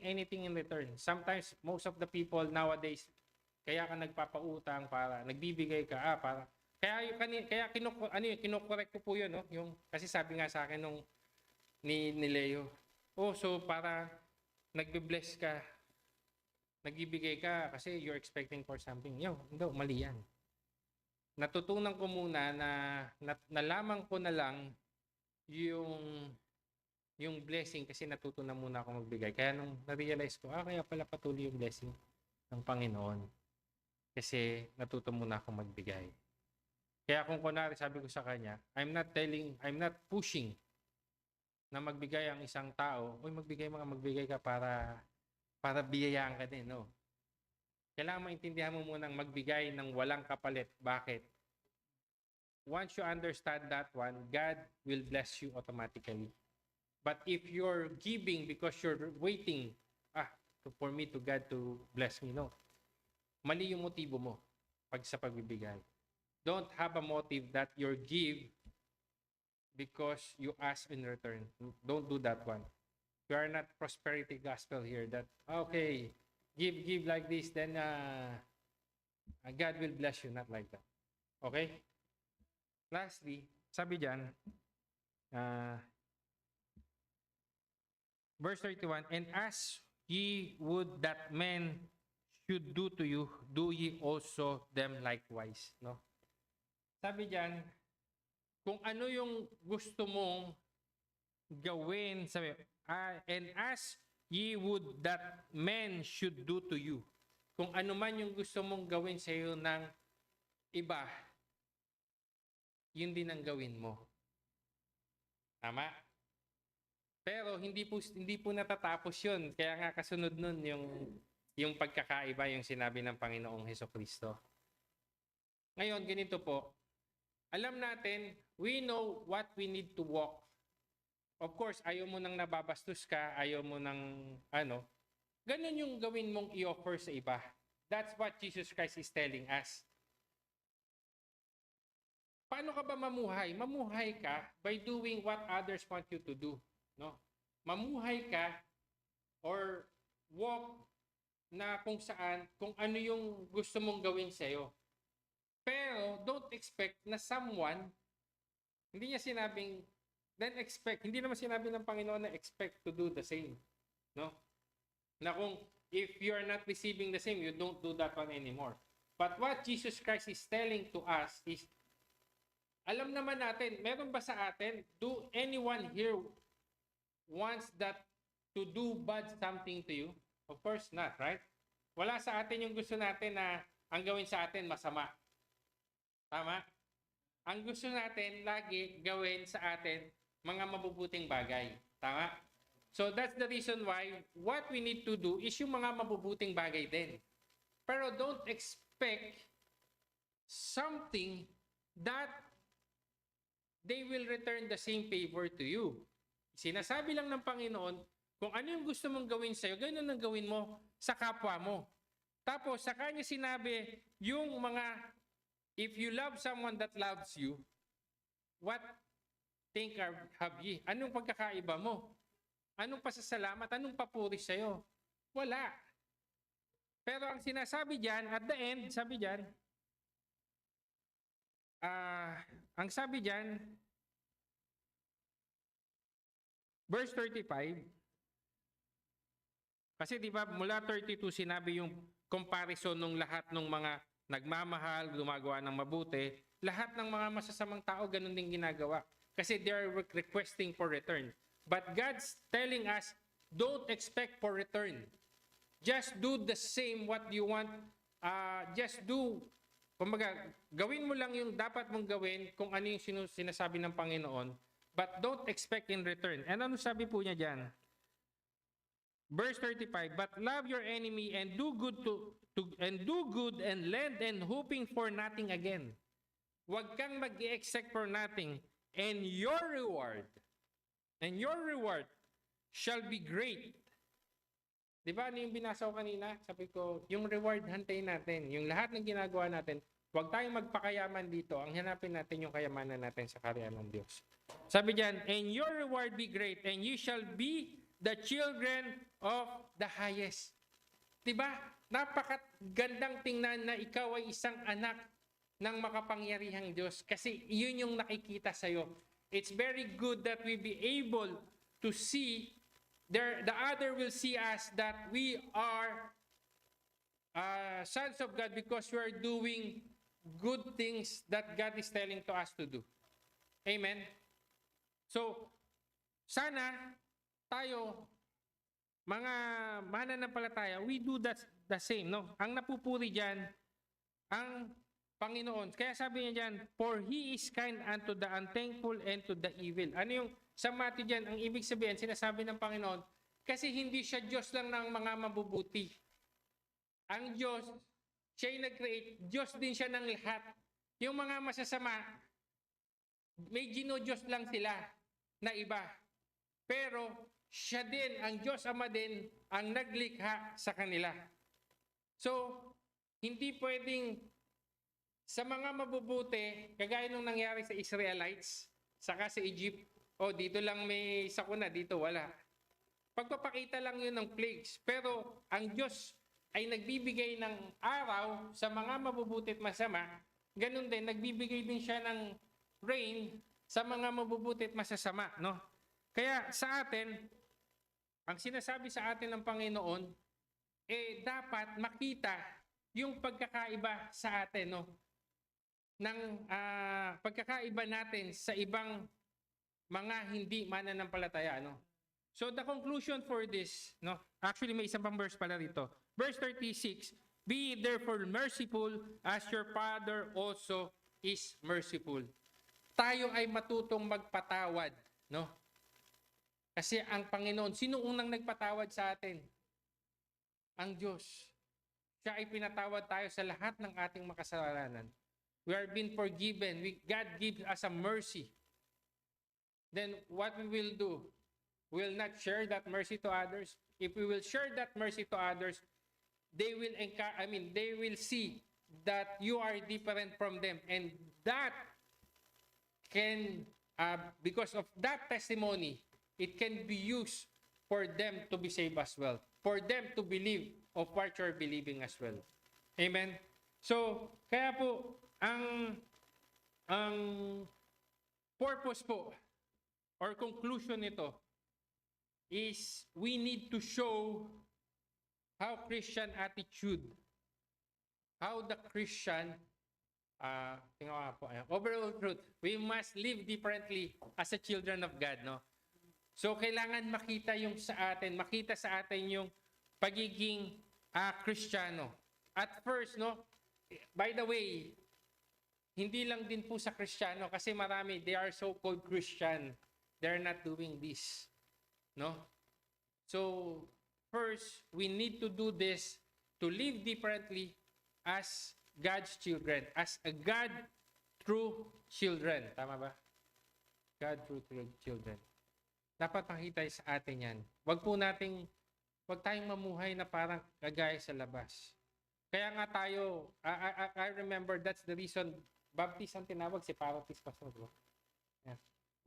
anything in return. Sometimes most of the people nowadays, kaya ka nagpapautang para nagbibigay ka para kino-correct ko po 'yun, no? Yung kasi sabi nga sa akin nung ni Leo. Oh, so para nagbe-bless ka, nagbibigay ka kasi you're expecting for something. Hindi, mali yan. Natutunan ko muna na nalaman ko na lang yung blessing kasi natutunan muna ako magbigay. Kaya nung na-realize ko, kaya pala patuloy yung blessing ng Panginoon. Kasi natuto muna ako magbigay. Kaya kung kunwari sabi ko sa kanya, I'm not pushing na magbigay ang isang tao, magbigay ka para biyayaan ka din, no? Kailangan maintindihan mo munang magbigay ng walang kapalit. Bakit? Once you understand that one, God will bless you automatically. But if you're giving because you're waiting, for me to God to bless me, no. Mali yung motibo mo sa pagbibigay. Don't have a motive that you give because you ask in return. Don't do that one. We are not prosperity gospel here that, okay, give like this, then God will bless you. Not like that. Okay? Lastly, sabi dyan, verse 31, and as ye would that men should do to you, do ye also them likewise. No? Sabi dyan, kung ano yung gusto mong gawin, sabi, and as ye would that men should do to you. Kung ano man yung gusto mong gawin sa iyo ng iba, yun din ang gawin mo. Tama? Pero hindi po natatapos yun. Kaya nga kasunod nun yung pagkakaiba yung sinabi ng Panginoong Hesukristo. Ngayon, ganito po. Alam natin, we know what we need to walk. Of course, ayaw mo nang nababastos ka, ayaw mo nang ganun yung gawin mong i-offer sa iba. That's what Jesus Christ is telling us. Paano ka ba mamuhay? Mamuhay ka by doing what others want you to do. No? Mamuhay ka or walk na kung ano yung gusto mong gawin sa'yo. Pero don't expect na someone, hindi naman sinabi ng Panginoon na expect to do the same. No? Na kung if you are not receiving the same, you don't do that one anymore. But what Jesus Christ is telling to us is, alam naman natin, meron ba sa atin, do anyone here wants that to do bad something to you? Of course not, right? Wala sa atin yung gusto natin na ang gawin sa atin masama. Tama? Ang gusto natin lagi gawin sa atin mga mabubuting bagay. Tama? So that's the reason why what we need to do is yung mga mabubuting bagay din. Pero don't expect something that they will return the same favor to you. Sinasabi lang ng Panginoon, kung ano yung gusto mong gawin sa'yo, ganun ang gawin mo sa kapwa mo. Tapos, sa kanya sinabi, yung mga, if you love someone that loves you, what think have ye? Anong pagkakaiba mo? Anong pasasalamat? Anong papuri sa'yo? Wala. Pero ang sinasabi dyan, at the end, sabi dyan, ang sabi dyan, verse 35, kasi di ba mula 32 sinabi yung comparison ng lahat ng mga nagmamahal, gumagawa ng mabuti, lahat ng mga masasamang tao ganun din ginagawa. Kasi they are requesting for return. But God's telling us, don't expect for return. Just do the same what you want. Just do, kumbaga, gawin mo lang yung dapat mong gawin kung ano yung sinasabi ng Panginoon. But don't expect in return. And ano sabi po niya dyan? Verse 35, but love your enemy and do good and lend and hoping for nothing again. Huwag kang mag-expect for nothing, and your reward shall be great. Di ba ano yung binasa ko kanina? Sabi ko, yung reward hantayin natin. Yung lahat ng ginagawa natin, huwag tayong magpakayaman dito. Ang hanapin natin yung kayamanan natin sa kaharian ng Diyos. Sabi diyan, and your reward be great, and you shall be the children of the highest. Diba? Napakagandang tingnan na ikaw ay isang anak ng makapangyarihang Diyos kasi yun yung nakikita sa'yo. It's very good that we be able to see, the other will see us that we are sons of God because we are doing good things that God is telling to us to do. Amen? So, sana tayo, mga mananampalataya, we do that the same, no? Ang napupuri diyan ang Panginoon. Kaya sabi niya diyan, for He is kind unto the unthankful and to the evil. Ano yung sa Matthew diyan, ang ibig sabihin, sinasabi ng Panginoon, kasi hindi siya Diyos lang ng mga mabubuti. Ang Diyos, siya yung nag-create, Diyos din siya ng lahat. Yung mga masasama, may gino-Diyos lang sila na iba. Pero, siya din, ang Diyos Ama din, ang naglikha sa kanila. So, hindi pwedeng sa mga mabubuti, kagaya nung nangyari sa Israelites, saka sa Egypt, dito lang may sakuna, dito wala. Pagpapakita lang yun ng plagues. Pero, ang Diyos ay nagbibigay ng araw sa mga mabubuti at masama, ganun din, nagbibigay din siya ng rain sa mga mabubuti at masasama, no? Kaya sa atin, ang sinasabi sa atin ng Panginoon, dapat makita yung pagkakaiba sa atin, no? Ng pagkakaiba natin sa ibang mga hindi mananampalataya, no? So the conclusion for this, no? Actually may isang pang verse pala rito. Verse 36, be therefore merciful as your Father also is merciful. Tayo ay matutong magpatawad, no? Kasi ang Panginoon, sino unang nagpatawad sa atin? Ang Diyos. Siya ay pinatawad tayo sa lahat ng ating makasalanan. We are being forgiven. God gives us a mercy. Then what we will do? We will not share that mercy to others. If we will share that mercy to others, they will see that you are different from them. And that can, because of that testimony, it can be used for them to be saved as well. For them to believe of what you're believing as well. Amen? So, kaya po, ang purpose po, or conclusion nito, is we need to show how Christian attitude, how the Christian, overall truth, we must live differently as a children of God, no? So, kailangan makita yung sa atin, makita sa atin yung pagiging Kristiyano. At first, no, by the way, hindi lang din po sa Kristiyano kasi marami, they are so-called Christian. They're not doing this. No? So, first, we need to do this to live differently as God's children, as a God-true children. Tama ba? God-true children. Dapat makita sa atin yan. Huwag tayong mamuhay na parang kagaya sa labas. Kaya nga tayo, I remember that's the reason Baptist ang tinawag, separatist pastor. Yeah.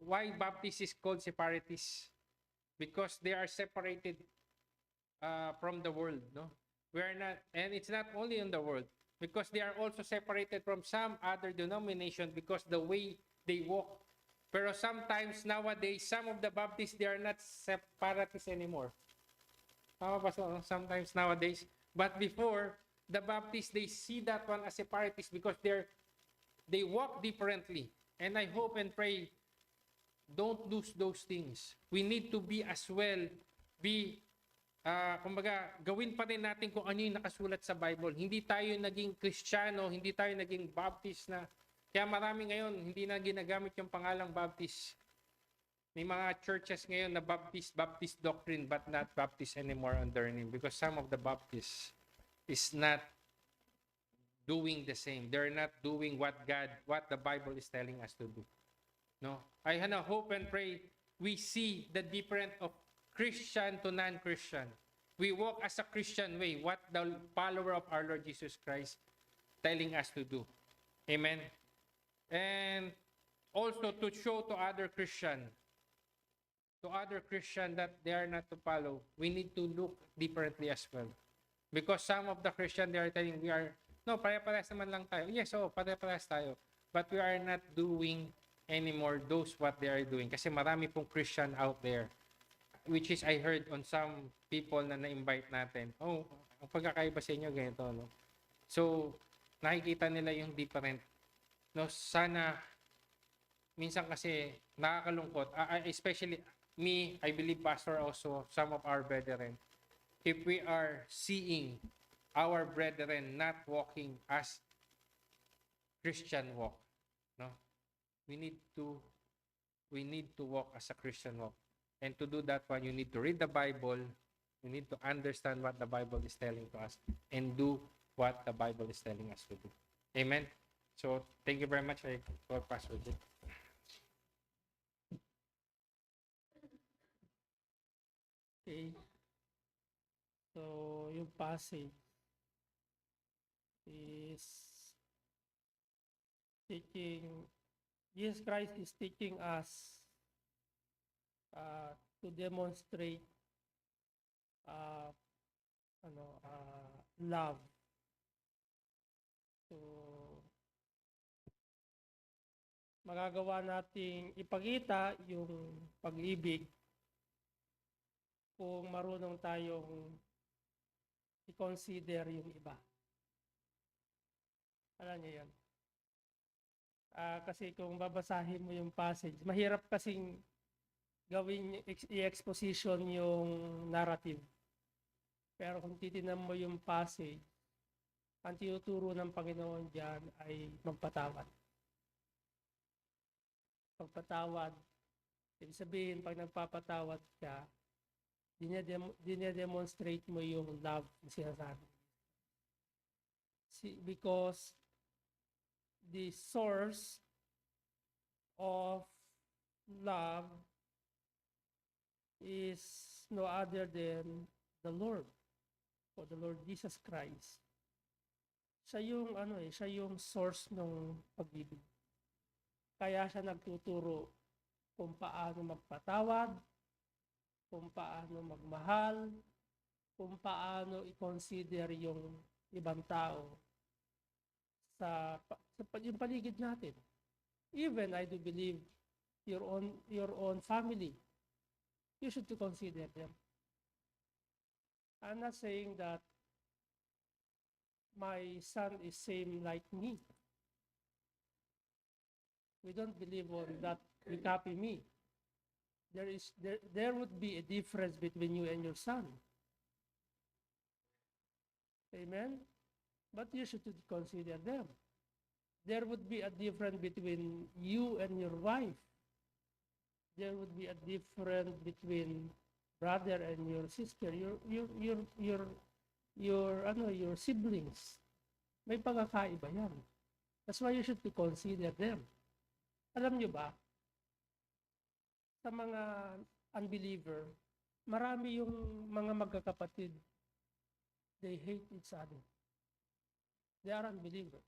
Why Baptist is called separatist? Because they are separated from the world, no? We are not, and it's not only in the world, because they are also separated from some other denomination because the way they walk. Pero sometimes nowadays, some of the Baptists, they are not separatists anymore. Tama ba? So, sometimes nowadays. But before, the Baptists, they see that one as separatists because they walk differently. And I hope and pray, don't lose those things. We need to be as well, kumbaga, gawin pa rin natin kung ano yung nakasulat sa Bible. Hindi tayo naging Kristiyano, hindi tayo naging Baptist na. Kaya marami ngayon, hindi na ginagamit yung pangalang Baptist. May mga churches ngayon na Baptist doctrine, but not Baptist anymore on their name. Because some of the Baptists is not doing the same. They're not doing what the Bible is telling us to do. No? I hope and pray we see the difference of Christian to non-Christian. We walk as a Christian way, what the follower of our Lord Jesus Christ telling us to do. Amen. And also to show to other Christian that they are not to follow, we need to look differently as well. Because some of the Christian, they are telling pare-parehas naman lang tayo. Yes, pare-parehas tayo. But we are not doing anymore those what they are doing. Kasi marami pong Christian out there, which is I heard on some people na na-invite natin. Ang pagkakaiba sa inyo, ganito, no? So, nakikita nila yung different. No, sana, minsan kasi nakakalungkot, especially me, I believe pastor also, some of our brethren, if we are seeing our brethren not walking as Christian walk, no, we need to walk as a Christian walk. And to do that one, you need to read the Bible, you need to understand what the Bible is telling to us, and do what the Bible is telling us to do. Amen. So thank you very much for Pastor Jim. Okay. So, yung passage is teaching, Jesus Christ is teaching us to demonstrate love. So, magagawa nating ipakita yung pag-ibig kung marunong tayong i-consider yung iba. Alam niyo yan. Kasi kung babasahin mo yung passage, mahirap kasing gawin i-exposition yung narrative. Pero kung titignan mo yung passage, ang tinuturo ng Panginoon diyan ay magpatawad. Pagpatawad, ibig sabihin, pag nagpapatawad ka, dinedemonstrate mo yung love na sinasabi. Because the source of love is no other than the Lord, or the Lord Jesus Christ. Siya yung source ng pag-ibig. Kaya siya nagtuturo kung paano magpatawad, kung paano magmahal, kung paano i-consider yung ibang tao sa yung paligid natin. Even I do believe your own family, you should to consider them. I'm not saying that my son is same like me. We don't believe on that. We copy me. There would be a difference between you and your son. Amen? But you should consider them. There would be a difference between you and your wife. There would be a difference between brother and your sister, your siblings. May pagkakaiba yan. That's why you should consider them. Alam nyo ba, sa mga unbeliever, marami yung mga magkakapatid, they hate each other. They are unbeliever.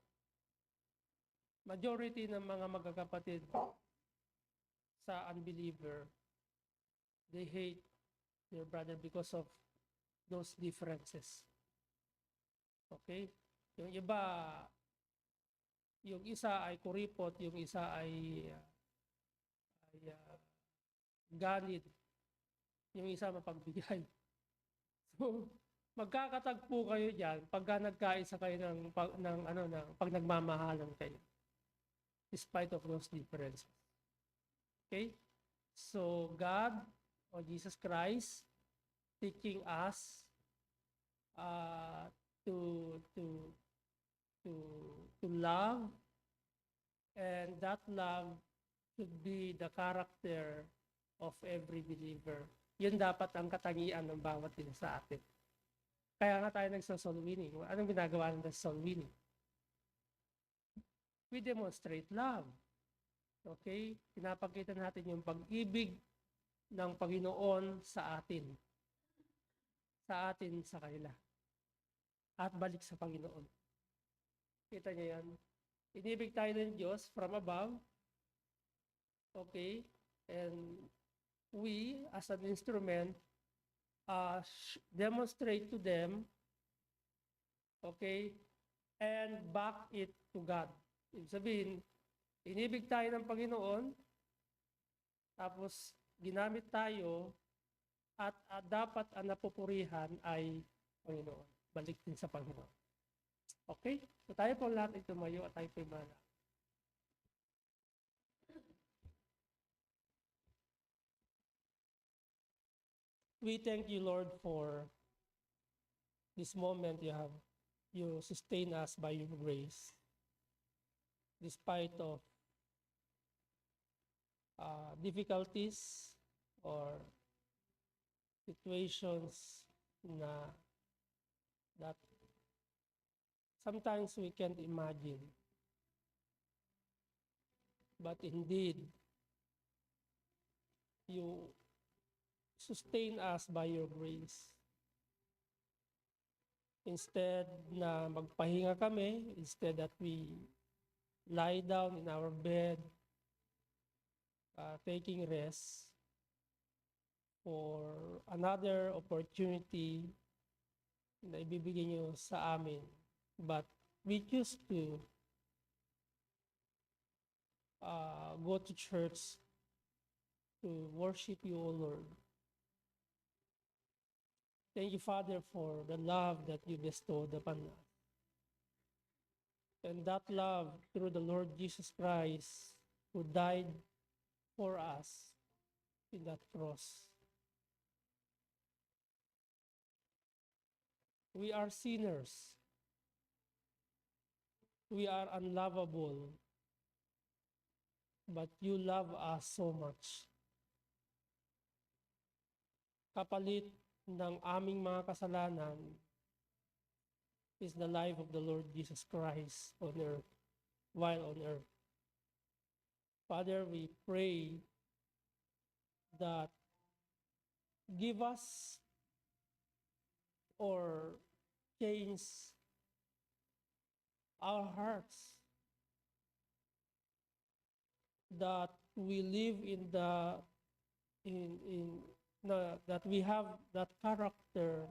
Majority ng mga magkakapatid sa unbeliever, they hate their brother because of those differences. Okay? Yung iba, yung isa ay kuripot, yung isa ay galit, yung isa mapagbigay. So, Magkakatagpo kayo diyan pagka nagkaisa kayo pag nagmamahalan kayo. Despite of those differences. Okay? So God or Jesus Christ teaching us to love, and that love should be the character of every believer. Yun dapat ang katangian ng bawat isa sa atin. Kaya nga tayo nagsa-soul winning. Anong ginagawa ng soul winning? We demonstrate love. Okay? Pinapakita natin yung pag-ibig ng Panginoon sa atin. Sa atin, sa kanila. At balik sa Panginoon. Kita niyo yan? Inibig tayo ng Diyos from above. Okay? And we, as an instrument, demonstrate to them, okay, and back it to God. Ibig sabihin, inibig tayo ng Panginoon, tapos ginamit tayo, at dapat ang napupurihan ay Panginoon. Balik din sa Panginoon. Okay? So tayo po lahat ay tumayo at tayo po manalangin. We thank you, Lord, for this moment you sustain us by your grace. Despite of difficulties or situations that sometimes we can't imagine. But indeed, you sustain us by your grace. Instead na magpahinga kami, instead that we lie down in our bed, taking rest for another opportunity na ibibigay niyo sa amin. But we choose to go to church to worship you, O Lord. Thank you, Father, for the love that you bestowed upon us. And that love through the Lord Jesus Christ, who died for us in that cross. We are sinners. We are unlovable. But you love us so much. Kapalit ng aming mga kasalanan is the life of the Lord Jesus Christ on earth, while on earth. Father, we pray that give us or change our hearts, that we live that we have that character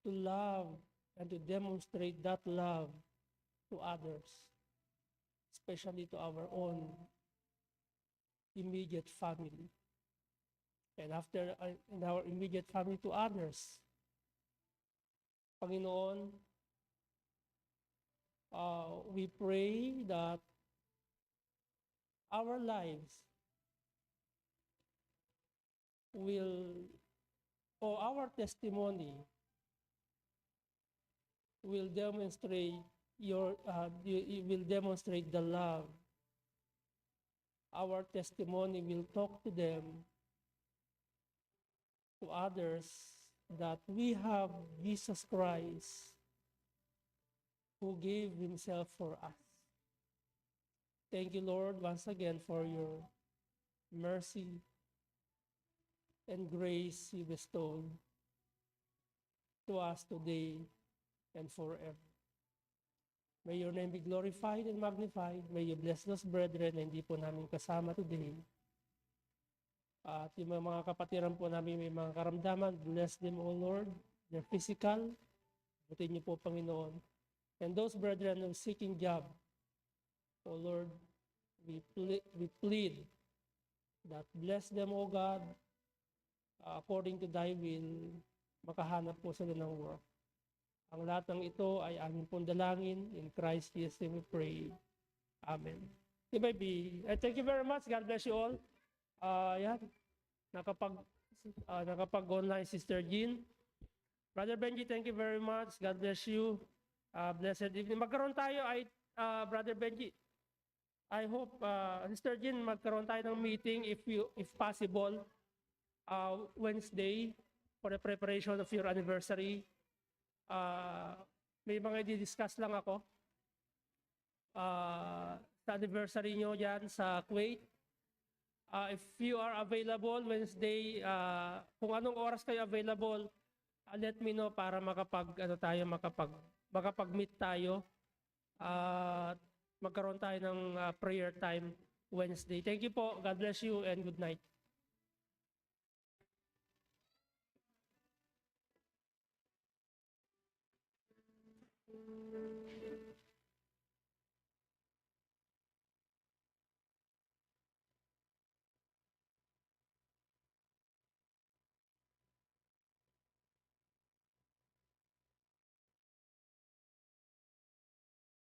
to love and to demonstrate that love to others, especially to our own immediate family. And after in our immediate family to others, Panginoon, we pray that our lives our testimony will demonstrate will demonstrate the love. Our testimony will talk to them, to others, that we have Jesus Christ who gave himself for us. Thank you, Lord, once again for your mercy and grace you bestowed to us today and forever. May your name be glorified and magnified. May you bless those brethren na hindi po namin kasama today. At yung mga kapatiran po namin may mga karamdaman, bless them, O Lord, their physical. Butin niyo po, Panginoon. And those brethren who are seeking job, O Lord, we plead that bless them, O God. according to thy will, makahanap po sila ng work. Ang lahat ng ito ay aming pong dalangin. In Christ Jesus we pray. Amen. Thank you very much. God bless you all. Yan. Nakapag-online Sister Jean. Brother Benji, thank you very much. God bless you. Blessed evening. Magkaroon tayo ay, Brother Benji, I hope, Sister Jean, magkaroon tayo ng meeting if possible, Wednesday for the preparation of your anniversary. May mga i-discuss lang ako. Sa anniversary nyo dyan sa Kuwait. If you are available Wednesday, kung anong oras kayo available, let me know para makapag-meet tayo. Magkaroon tayo ng prayer time Wednesday. Thank you po. God bless you and good night.